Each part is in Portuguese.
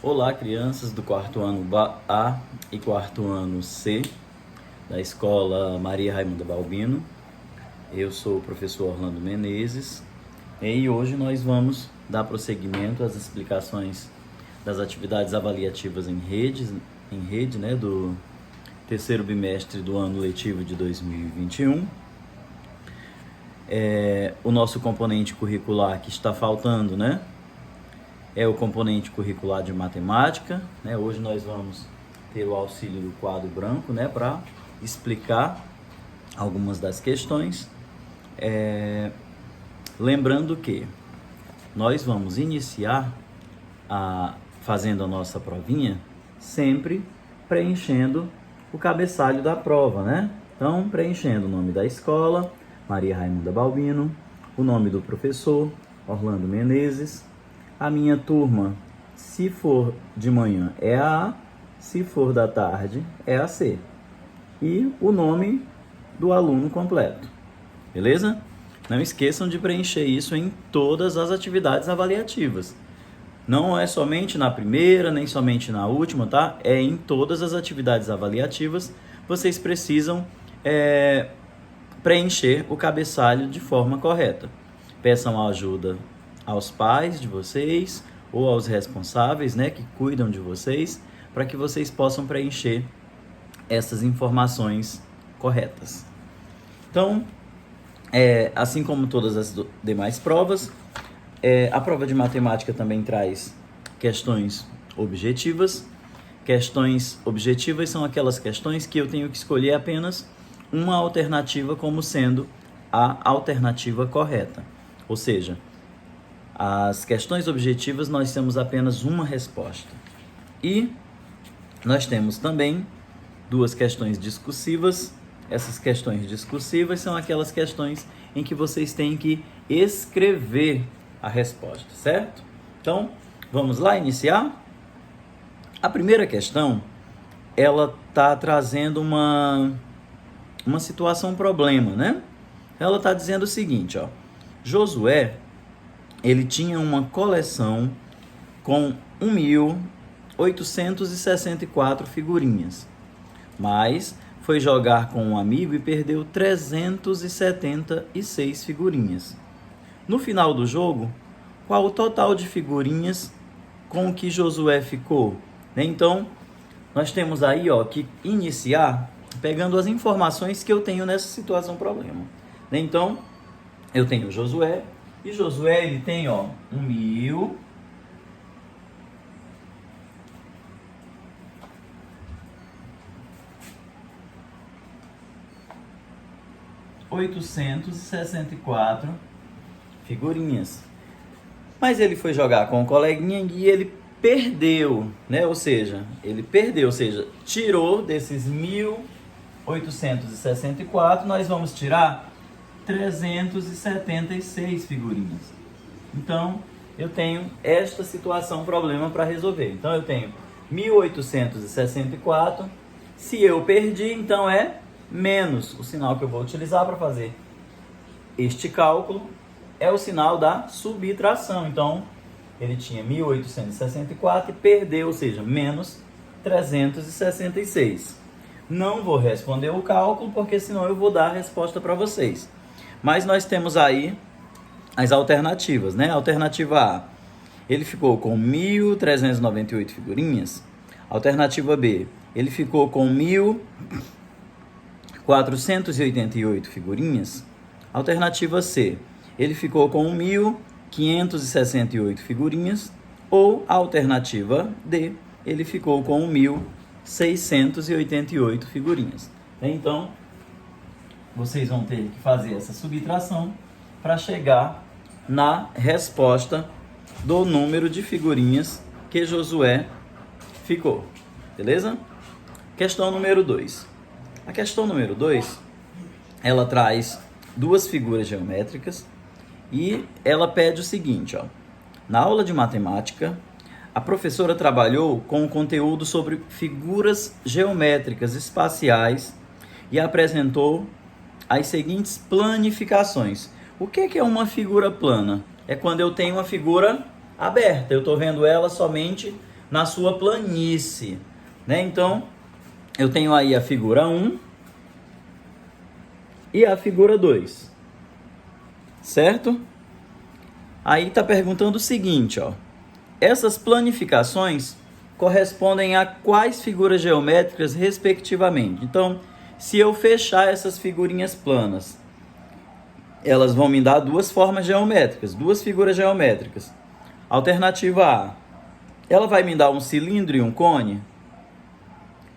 Olá, crianças do quarto ano A e quarto ano C da Escola Maria Raimunda Balbino. Eu sou o professor Orlando Menezes e hoje nós vamos dar prosseguimento às explicações das atividades avaliativas em rede, né, do terceiro bimestre do ano letivo de 2021. O nosso componente curricular que está faltando, né, é o componente curricular de matemática, né? Hoje nós vamos ter o auxílio do quadro branco, né, para explicar algumas das questões. Lembrando que nós vamos iniciar fazendo a nossa provinha sempre preenchendo o cabeçalho da prova, né? Então, preenchendo o nome da escola, Maria Raimunda Balbino, o nome do professor, Orlando Menezes, a minha turma, se for de manhã, é a A, se for da tarde, é a C. E o nome do aluno completo. Beleza? Não esqueçam de preencher isso em todas as atividades avaliativas. Não é somente na primeira, nem somente na última, tá? É em todas as atividades avaliativas. Vocês precisam preencher o cabeçalho de forma correta. Peçam ajuda aos pais de vocês ou aos responsáveis, né, que cuidam de vocês, para que vocês possam preencher essas informações corretas. Então, assim como todas as demais provas, a prova de matemática também traz questões objetivas. Questões objetivas são aquelas questões que eu tenho que escolher apenas uma alternativa como sendo a alternativa correta. Ou seja, as questões objetivas nós temos apenas uma resposta. E nós temos também duas questões discursivas. Essas questões discursivas são aquelas questões em que vocês têm que escrever a resposta, certo? Então, vamos lá iniciar? A primeira questão, ela está trazendo uma situação, um problema, né? Ela está dizendo o seguinte, ó. Josué, ele tinha uma coleção com 1.864 figurinhas, mas foi jogar com um amigo e perdeu 376 figurinhas. No final do jogo, qual o total de figurinhas com que Josué ficou? Então, nós temos aí, ó, que iniciar pegando as informações que eu tenho nessa situação problema. Então, eu tenho Josué, e Josué, ele tem, ó, 1.864 figurinhas. Mas ele foi jogar com o coleguinha e ele perdeu, né? Ou seja, tirou desses 1.864, nós vamos tirar 376 figurinhas. Então, eu tenho esta situação, problema para resolver. Então, eu tenho 1.864. Se eu perdi, então é menos. O sinal que eu vou utilizar para fazer este cálculo é o sinal da subtração. Então, ele tinha 1.864 e perdeu, ou seja, menos 366. Não vou responder o cálculo, porque senão eu vou dar a resposta para vocês. Mas nós temos aí as alternativas, né? Alternativa A, ele ficou com 1.398 figurinhas. Alternativa B, ele ficou com 1.488 figurinhas. Alternativa C, ele ficou com 1.568 figurinhas. Ou alternativa D, ele ficou com 1.688 figurinhas. Então, vocês vão ter que fazer essa subtração para chegar na resposta do número de figurinhas que Josué ficou. Beleza? Questão número 2. A questão número 2, ela traz duas figuras geométricas e ela pede o seguinte, ó. Na aula de matemática, a professora trabalhou com o conteúdo sobre figuras geométricas espaciais e apresentou as seguintes planificações. O que é uma figura plana? É quando eu tenho uma figura aberta, eu estou vendo ela somente na sua planície, né? Então, eu tenho aí a figura 1 e a figura 2, certo? Aí está perguntando o seguinte, ó. Essas planificações correspondem a quais figuras geométricas, respectivamente? Então, se eu fechar essas figurinhas planas, elas vão me dar duas formas geométricas, duas figuras geométricas. Alternativa A, ela vai me dar um cilindro e um cone?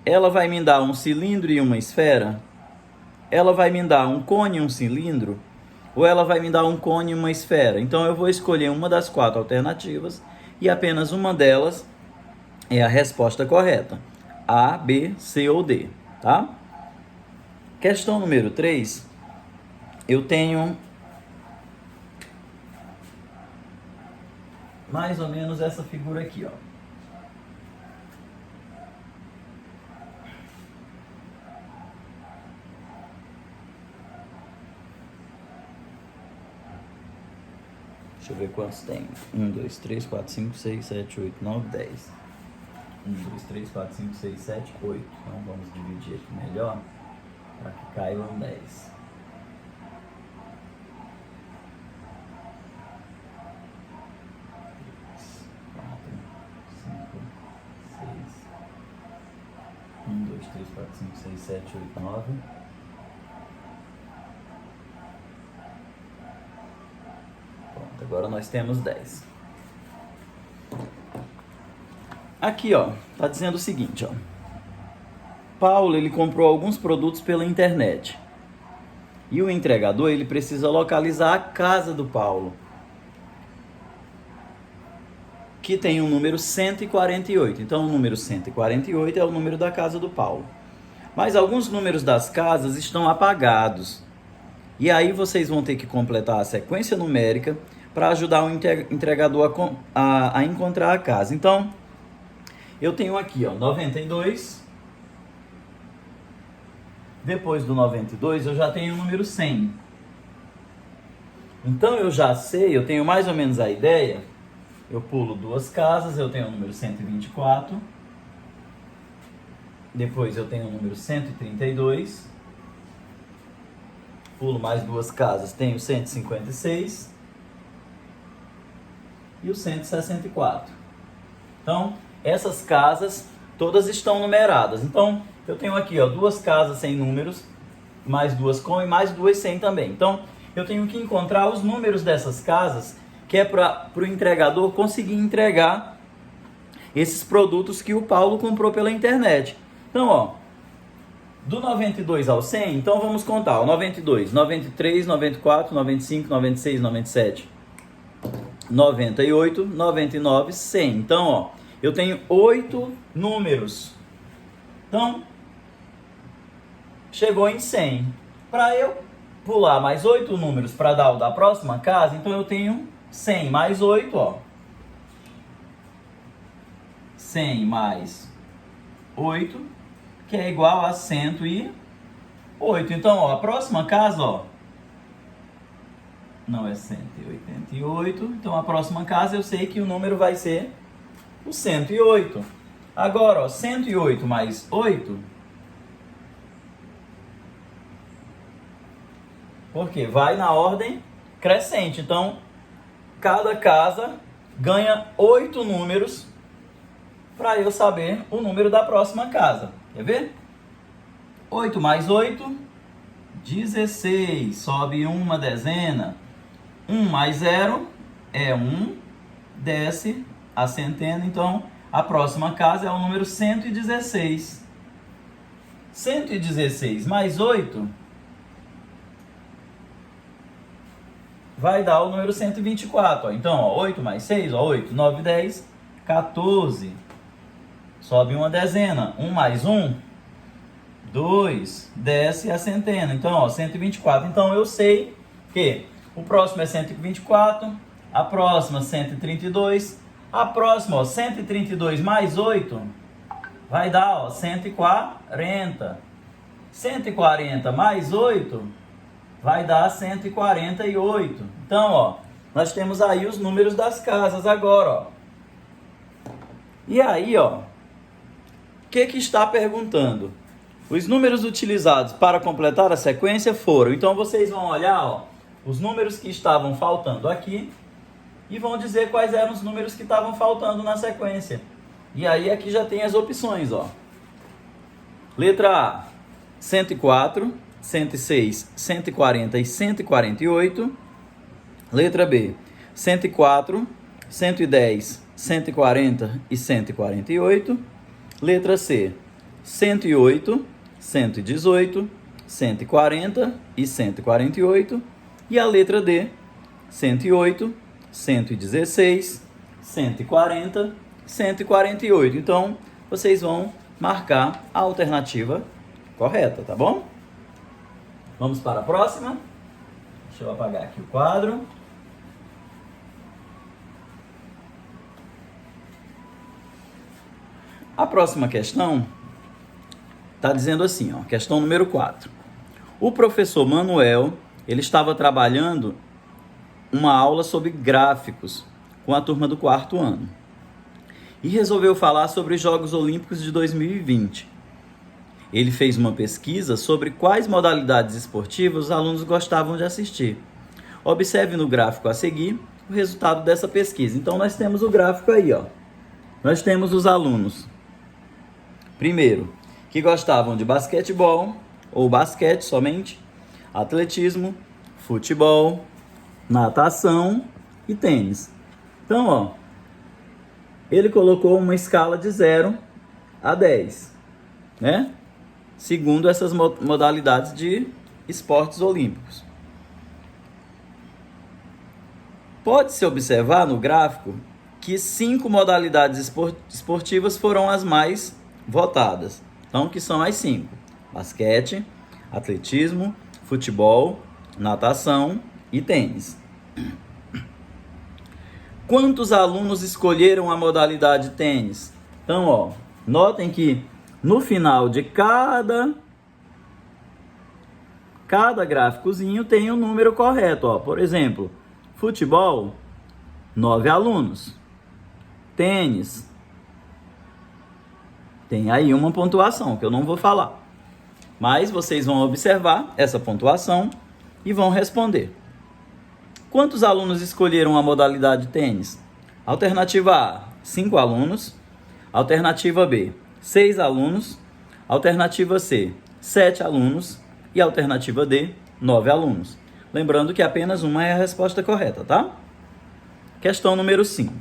Ela vai me dar um cilindro e uma esfera? Ela vai me dar um cone e um cilindro? Ou ela vai me dar um cone e uma esfera? Então eu vou escolher uma das quatro alternativas e apenas uma delas é a resposta correta. A, B, C ou D, tá? Questão número 3, eu tenho mais ou menos essa figura aqui, ó. Deixa eu ver quantos tem. 1, 2, 3, 4, 5, 6, 7, 8, 9, 10. 1, 2, 3, 4, 5, 6, 7, 8. Então vamos dividir aqui melhor para que caibam 10. 1, 2, 3, 4, 5, 6, 7, 8, 9. Pronto, agora nós temos 10. Aqui, ó, tá dizendo o seguinte, ó. Paulo, ele comprou alguns produtos pela internet. E o entregador, ele precisa localizar a casa do Paulo, que tem o número 148. Então, o número 148 é o número da casa do Paulo. Mas alguns números das casas estão apagados. E aí vocês vão ter que completar a sequência numérica para ajudar o entregador a encontrar a casa. Então, eu tenho aqui, ó, 92. Depois do 92, eu já tenho o número 100. Então, eu já sei, eu tenho mais ou menos a ideia. Eu pulo duas casas, eu tenho o número 124. Depois eu tenho o número 132. Pulo mais duas casas, tenho o 156. E o 164. Então, essas casas todas estão numeradas. Então, eu tenho aqui, ó, duas casas sem números, mais duas com e mais duas sem também. Então, eu tenho que encontrar os números dessas casas, que é para o entregador conseguir entregar esses produtos que o Paulo comprou pela internet. Então, ó, do 92 ao 100, então vamos contar, ó, 92, 93, 94, 95, 96, 97, 98, 99, 100. Então, ó, eu tenho 8 números. Então, chegou em 100. Para eu pular mais 8 números para dar o da próxima casa, então eu tenho 100 mais 8, ó. 100 mais 8, que é igual a 108. Então, ó, a próxima casa, ó, não é 188. Então, a próxima casa eu sei que o número vai ser o 108. Agora, ó, 108 mais 8. Porque vai na ordem crescente. Então, cada casa ganha 8 números para eu saber o número da próxima casa. Quer ver? 8 mais 8, 16. Sobe uma dezena. 1 mais 0 é 1. Desce a centena. Então, a próxima casa é o número 116. 116 mais 8 vai dar o número 124. Ó. Então, ó, 8 mais 6, ó, 8, 9, 10, 14. Sobe uma dezena. 1 mais 1, 2. Desce a centena. Então, ó, 124. Então, eu sei que o próximo é 124. A próxima, 132. A próxima, ó, 132 mais 8 vai dar, ó, 140. 140 mais 8 vai dar 148. Então, ó, nós temos aí os números das casas agora, ó. E aí, ó, o que está perguntando? Os números utilizados para completar a sequência foram... Então, vocês vão olhar, ó, os números que estavam faltando aqui e vão dizer quais eram os números que estavam faltando na sequência. E aí, aqui já tem as opções, ó. Letra A, 104, 106, 140 e 148. Letra B, 104, 110, 140 e 148. Letra C, 108, 118, 140 e 148. E a letra D, 108, 116, 140, 148. Então, vocês vão marcar a alternativa correta, tá bom? Vamos para a próxima. Deixa eu apagar aqui o quadro. A próxima questão está dizendo assim, ó, questão número 4. O professor Manuel, ele estava trabalhando uma aula sobre gráficos com a turma do 4º ano e resolveu falar sobre os Jogos Olímpicos de 2020. Ele fez uma pesquisa sobre quais modalidades esportivas os alunos gostavam de assistir. Observe no gráfico a seguir o resultado dessa pesquisa. Então, nós temos o gráfico aí, ó. Nós temos os alunos, primeiro, que gostavam de basquetebol, ou basquete somente, atletismo, futebol, natação e tênis. Então, ó, ele colocou uma escala de 0 a 10, né? Segundo essas modalidades de esportes olímpicos. Pode-se observar no gráfico que 5 modalidades esportivas foram as mais votadas. Então, que são as 5: basquete, atletismo, futebol, natação e tênis. Quantos alunos escolheram a modalidade tênis? Então, ó, notem que no final de cada gráficozinho tem o número correto, ó. Por exemplo, futebol, 9 alunos. Tênis, tem aí uma pontuação que eu não vou falar. Mas vocês vão observar essa pontuação e vão responder. Quantos alunos escolheram a modalidade tênis? Alternativa A, 5 alunos. Alternativa B, 6 alunos. Alternativa C, 7 alunos. E alternativa D, 9 alunos. Lembrando que apenas uma é a resposta correta, tá? Questão número 5.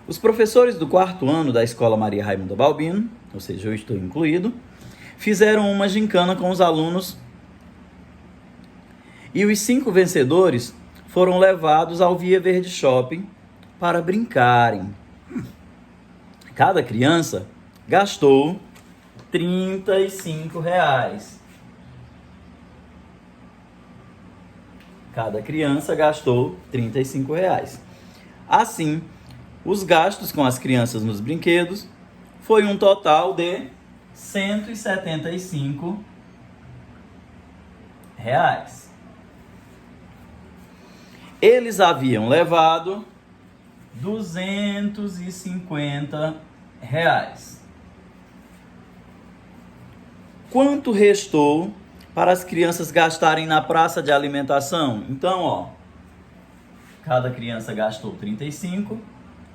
Os professores do 4º ano da Escola Maria Raimunda Balbino, ou seja, eu estou incluído, fizeram uma gincana com os alunos e os 5 vencedores foram levados ao Via Verde Shopping para brincarem. Cada criança gastou R$35. Cada criança gastou R$35. Assim, os gastos com as crianças nos brinquedos foi um total de R$175. Eles haviam levado R$250. Quanto restou para as crianças gastarem na praça de alimentação? Então, ó, cada criança gastou 35,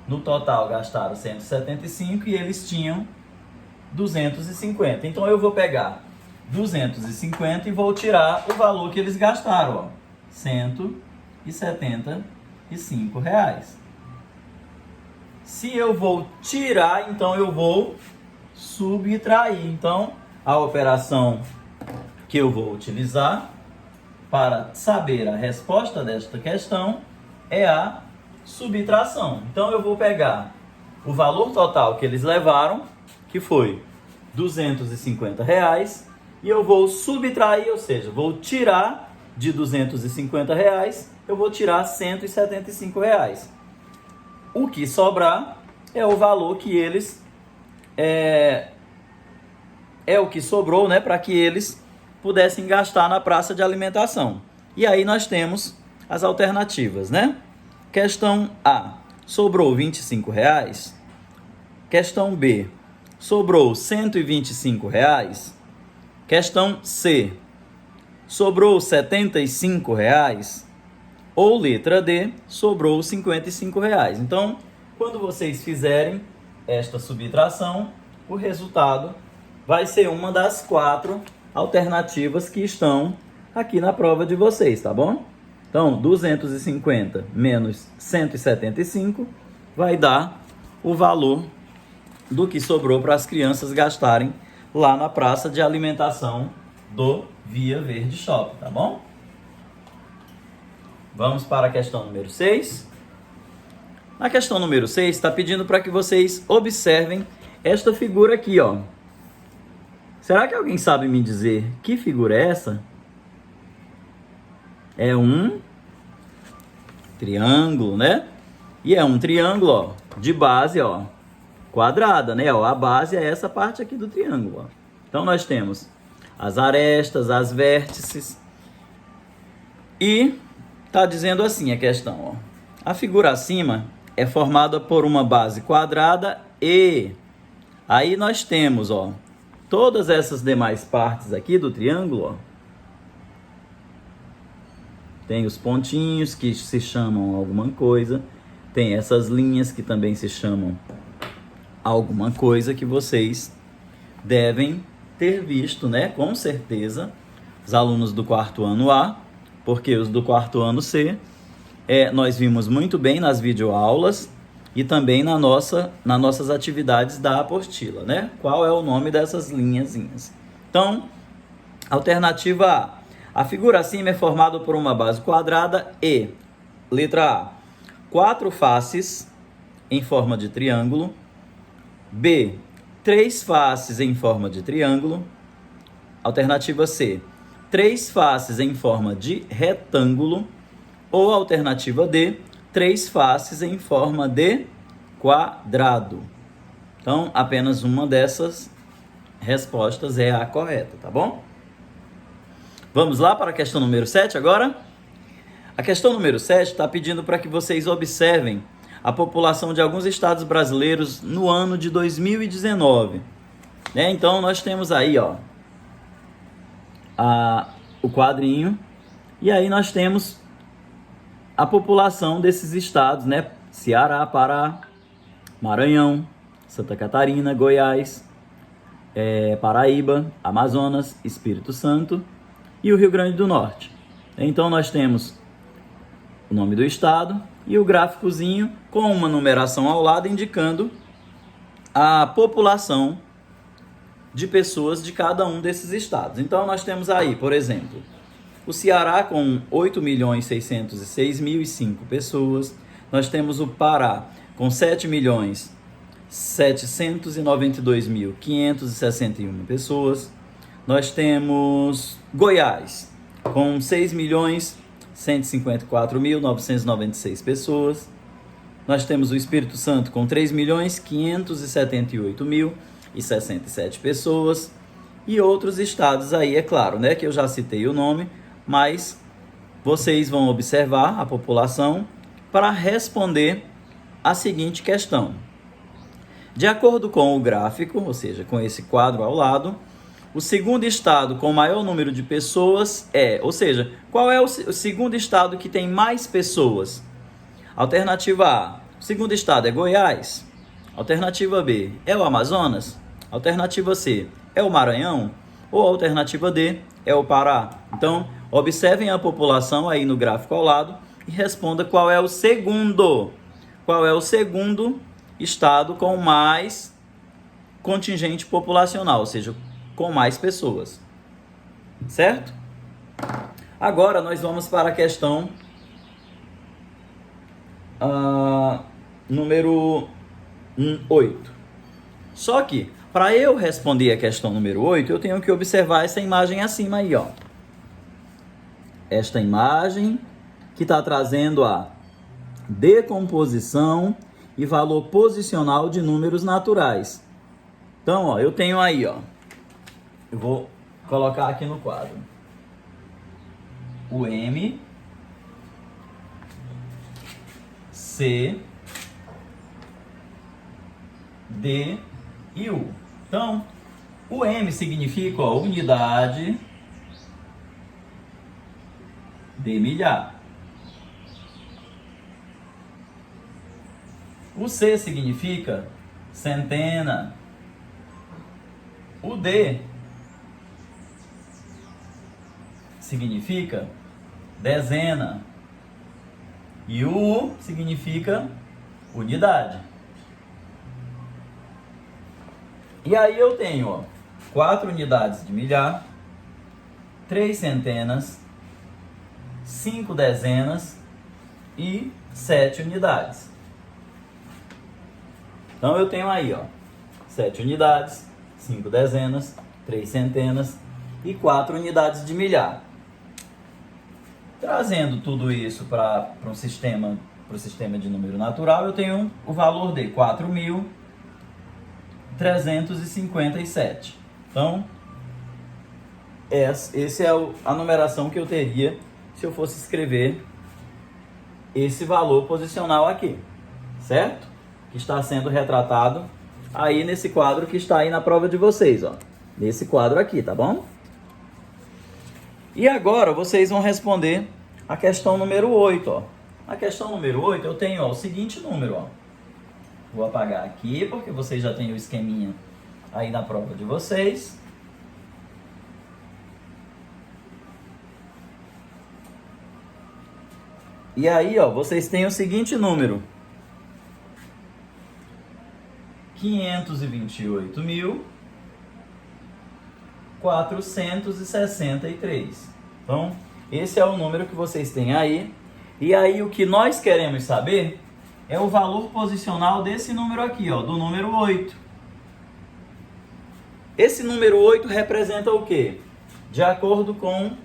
no total gastaram 175 e eles tinham 250. Então, eu vou pegar 250 e vou tirar o valor que eles gastaram, ó, R$175. Se eu vou tirar, então eu vou subtrair. Então, a operação que eu vou utilizar para saber a resposta desta questão é a subtração. Então, eu vou pegar o valor total que eles levaram, que foi R$250, e eu vou subtrair, ou seja, vou tirar de R$250, eu vou tirar R$175. O que sobrar é o valor que eles... É o que sobrou, né, para que eles pudessem gastar na praça de alimentação. E aí nós temos as alternativas, né? Questão A, sobrou R$25. Questão B, sobrou R$ 125. Questão C, sobrou R$ 75. Ou letra D, sobrou R$ 55. Então, quando vocês fizerem esta subtração, o resultado vai ser uma das 4 alternativas que estão aqui na prova de vocês, tá bom? Então, 250 menos 175 vai dar o valor do que sobrou para as crianças gastarem lá na praça de alimentação do Via Verde Shopping, tá bom? Vamos para a questão número 6. Na questão número 6, está pedindo para que vocês observem esta figura aqui, ó. Será que alguém sabe me dizer que figura é essa? É um triângulo, né? E é um triângulo, ó, de base, ó, quadrada, né? Ó, a base é essa parte aqui do triângulo, ó. Então, nós temos as arestas, as vértices. E tá dizendo assim a questão, ó. A figura acima é formada por uma base quadrada e aí nós temos, ó, todas essas demais partes aqui do triângulo, ó. Tem os pontinhos que se chamam alguma coisa, tem essas linhas que também se chamam alguma coisa que vocês devem ter visto, né? Com certeza, os alunos do 4º ano A, porque os do 4º ano C, nós vimos muito bem nas videoaulas e também nas nossas atividades da apostila, né? Qual é o nome dessas linhazinhas? Então, alternativa A figura acima é formada por uma base quadrada e, letra A, 4 faces em forma de triângulo. B, 3 faces em forma de triângulo. Alternativa C, 3 faces em forma de retângulo. Ou alternativa D, 3 faces em forma de quadrado. Então, apenas uma dessas respostas é a correta, tá bom? Vamos lá para a questão número 7 agora? A questão número 7 está pedindo para que vocês observem a população de alguns estados brasileiros no ano de 2019. Então, nós temos aí, ó, o quadrinho, e aí nós temos a população desses estados, né? Ceará, Pará, Maranhão, Santa Catarina, Goiás, Paraíba, Amazonas, Espírito Santo e o Rio Grande do Norte. Então, nós temos o nome do estado e o gráficozinho com uma numeração ao lado indicando a população de pessoas de cada um desses estados. Então, nós temos aí, por exemplo, o Ceará com 8.606.005 pessoas. Nós temos o Pará com 7.792.561 pessoas. Nós temos Goiás com 6.154.996 pessoas. Nós temos o Espírito Santo com 3.578.067 pessoas. E outros estados aí, é claro, né, que eu já citei o nome, mas vocês vão observar a população para responder a seguinte questão. De acordo com o gráfico, ou seja, com esse quadro ao lado, o segundo estado com maior número de pessoas ou seja, qual é o segundo estado que tem mais pessoas? Alternativa A, o segundo estado é Goiás. Alternativa B, é o Amazonas. Alternativa C, é o Maranhão. Ou alternativa D, é o Pará. Então, observem a população aí no gráfico ao lado e responda qual é o segundo estado com mais contingente populacional, ou seja, com mais pessoas. Certo? Agora nós vamos para a questão número 8. Só que, para eu responder a questão número 8, eu tenho que observar essa imagem acima aí, ó. Esta imagem que está trazendo a decomposição e valor posicional de números naturais. Então, ó, eu tenho aí, ó. Eu vou colocar aqui no quadro o M, C, D e U. Então, o M significa, ó, unidade de milhar. O C significa centena. O D significa dezena. E o U significa unidade. E aí eu tenho, ó, 4 unidades de milhar, 3 centenas, 5 dezenas e 7 unidades. Então eu tenho aí, ó, 7 unidades, 5 dezenas, 3 centenas e 4 unidades de milhar. Trazendo tudo isso para o sistema de número natural, eu tenho o valor de 4.357. Então, essa é a numeração que eu teria se eu fosse escrever esse valor posicional aqui, certo? Que está sendo retratado aí nesse quadro que está aí na prova de vocês, ó. Nesse quadro aqui, tá bom? E agora vocês vão responder a questão número 8, ó. A questão número 8 eu tenho, ó, o seguinte número, ó. Vou apagar aqui porque vocês já têm o esqueminha aí na prova de vocês. E aí, ó, vocês têm o seguinte número: 528.463. Então, esse é o número que vocês têm aí. E aí, o que nós queremos saber é o valor posicional desse número aqui, ó, do número 8. Esse número 8 representa o quê? De acordo com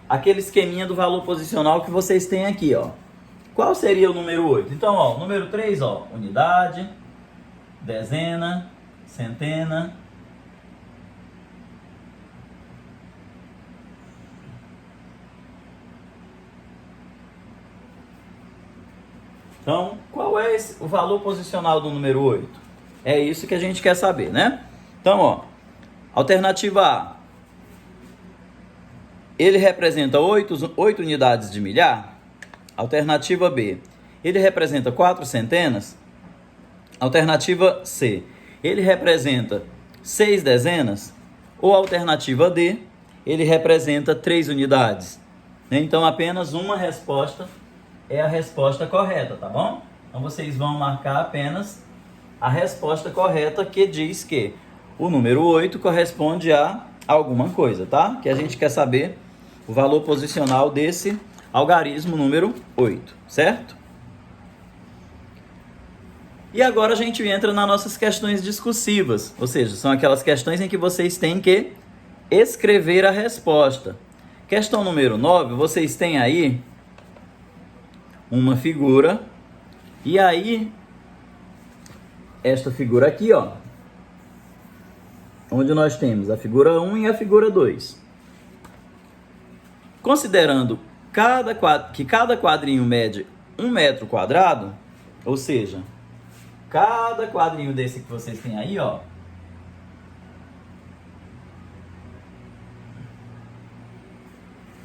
aquele esqueminha do valor posicional que vocês têm aqui, ó. Qual seria o número 8? Então, ó, o número 3, ó, unidade, dezena, centena, então, qual é o valor posicional do número 8? É isso que a gente quer saber, né? Então, ó, alternativa A, ele representa 8 unidades de milhar. Alternativa B, ele representa 4 centenas. Alternativa C, ele representa 6 dezenas. Ou alternativa D, ele representa 3 unidades. Então, apenas uma resposta é a resposta correta, tá bom? Então, vocês vão marcar apenas a resposta correta, que diz que o número 8 corresponde a alguma coisa, tá? Que a gente quer saber o valor posicional desse algarismo número 8, certo? E agora a gente entra nas nossas questões discursivas, ou seja, são aquelas questões em que vocês têm que escrever a resposta. Questão número 9, vocês têm aí uma figura, e aí, esta figura aqui, ó, onde nós temos a figura 1 e a figura 2. Considerando que cada quadrinho mede 1 metro quadrado, ou seja, cada quadrinho desse que vocês têm aí, ó,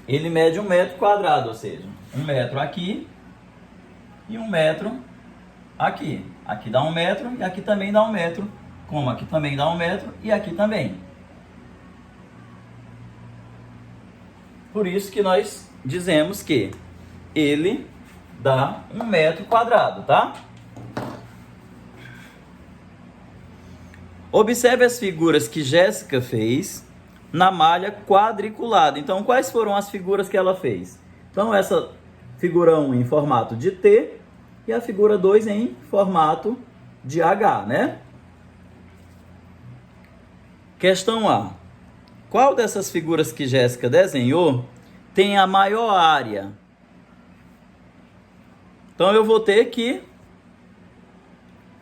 ele mede 1 metro quadrado, ou seja, 1 metro aqui e 1 metro aqui. Aqui dá 1 metro e aqui também dá 1 metro, como aqui também dá 1 metro e aqui também. Por isso que nós dizemos que ele dá 1 metro quadrado, tá? Observe as figuras que Jéssica fez na malha quadriculada. Então, quais foram as figuras que ela fez? Então, essa figura 1 em formato de T e a figura 2 em formato de H, né? Questão A. Qual dessas figuras que Jéssica desenhou tem a maior área? Então, eu vou ter que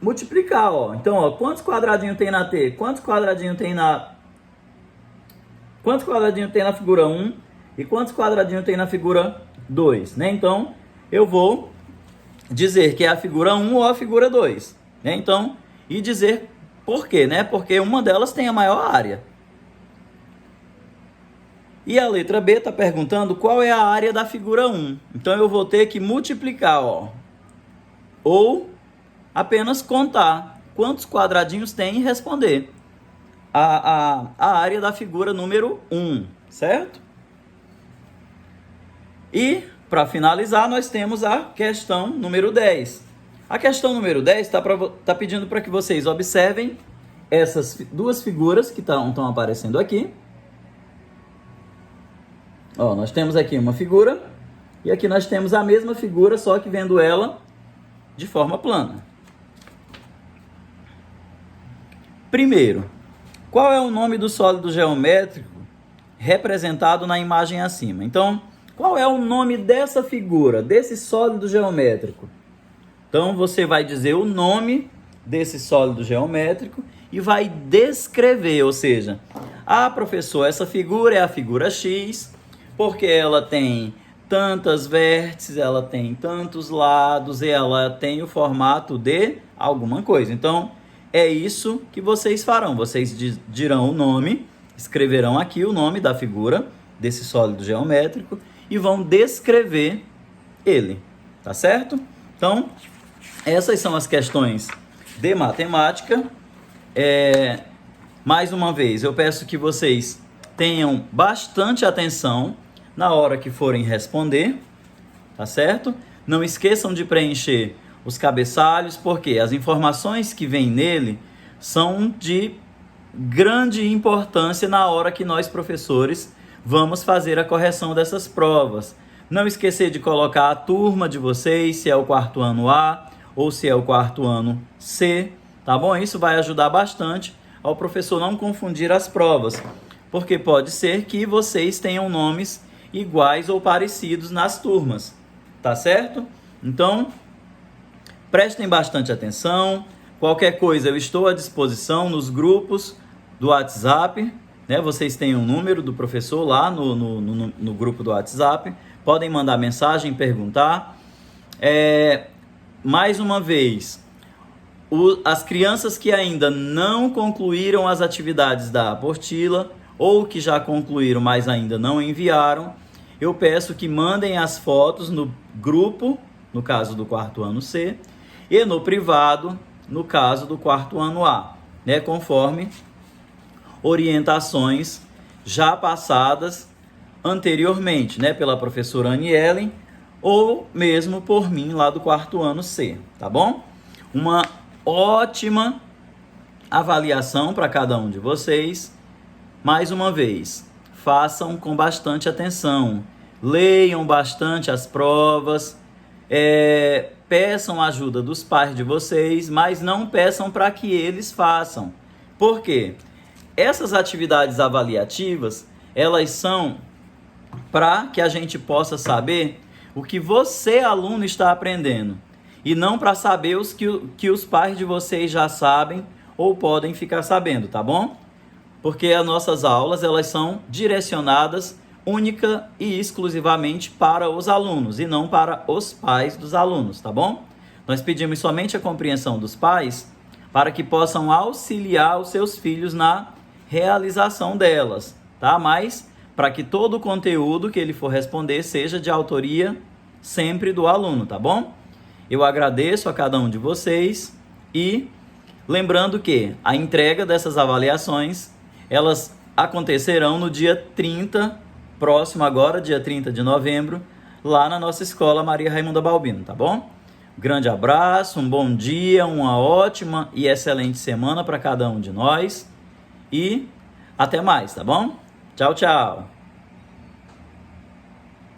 multiplicar, ó. Então, ó, quantos quadradinhos tem na T? Quantos quadradinhos tem na figura 1? E quantos quadradinhos tem na figura 2, né? Então, eu vou dizer que é a figura 1 ou a figura 2. né? Então, e dizer por quê, né? Porque uma delas tem a maior área. E a letra B está perguntando qual é a área da figura 1. Então, eu vou ter que multiplicar, ó, ou apenas contar quantos quadradinhos tem e responder a área da figura número 1, certo? E, para finalizar, nós temos a questão número 10. A questão número 10 está pedindo para que vocês observem essas duas figuras que estão aparecendo aqui. Ó, nós temos aqui uma figura e aqui nós temos a mesma figura, só que vendo ela de forma plana. Primeiro, qual é o nome do sólido geométrico representado na imagem acima? Então, qual é o nome dessa figura, desse sólido geométrico? Então, você vai dizer o nome desse sólido geométrico e vai descrever, ou seja, professor, essa figura é a figura X, porque ela tem tantas vértices, ela tem tantos lados, e ela tem o formato de alguma coisa. Então, é isso que vocês farão. Vocês dirão o nome, escreverão aqui o nome da figura, desse sólido geométrico, e vão descrever ele, tá certo? Então, essas são as questões de matemática. Mais uma vez, eu peço que vocês tenham bastante atenção na hora que forem responder, tá certo? Não esqueçam de preencher os cabeçalhos, porque as informações que vêm nele são de grande importância na hora que nós, professores, vamos fazer a correção dessas provas. Não esquecer de colocar a turma de vocês, se é o quarto ano A ou se é o quarto ano C, tá bom? Isso vai ajudar bastante ao professor não confundir as provas, porque pode ser que vocês tenham nomes iguais ou parecidos nas turmas, tá certo? Então, prestem bastante atenção. Qualquer coisa, eu estou à disposição nos grupos do WhatsApp, né? Vocês têm um número do professor lá no grupo do WhatsApp, podem mandar mensagem, perguntar. Mais uma vez, as crianças que ainda não concluíram as atividades da apostila, ou que já concluíram, mas ainda não enviaram, eu peço que mandem as fotos no grupo, no caso do quarto ano C, e no privado, no caso do quarto ano A, né, conforme orientações já passadas anteriormente, né, pela professora Anielen, ou mesmo por mim lá do quarto ano C, tá bom? Uma ótima avaliação para cada um de vocês. Mais uma vez, façam com bastante atenção, leiam bastante as provas, peçam a ajuda dos pais de vocês, mas não peçam para que eles façam. Por quê? Essas atividades avaliativas, elas são para que a gente possa saber o que você, aluno, está aprendendo, e não para saber que os pais de vocês já sabem ou podem ficar sabendo, tá bom? Porque as nossas aulas, elas são direcionadas única e exclusivamente para os alunos e não para os pais dos alunos, tá bom? Nós pedimos somente a compreensão dos pais para que possam auxiliar os seus filhos na realização delas, tá? Mas para que todo o conteúdo que ele for responder seja de autoria sempre do aluno, tá bom? Eu agradeço a cada um de vocês e lembrando que a entrega dessas avaliações, elas acontecerão no dia 30, próximo agora, dia 30 de novembro, lá na nossa escola Maria Raimunda Balbino, tá bom? Grande abraço, um bom dia, uma ótima e excelente semana para cada um de nós e até mais, tá bom? Tchau, tchau!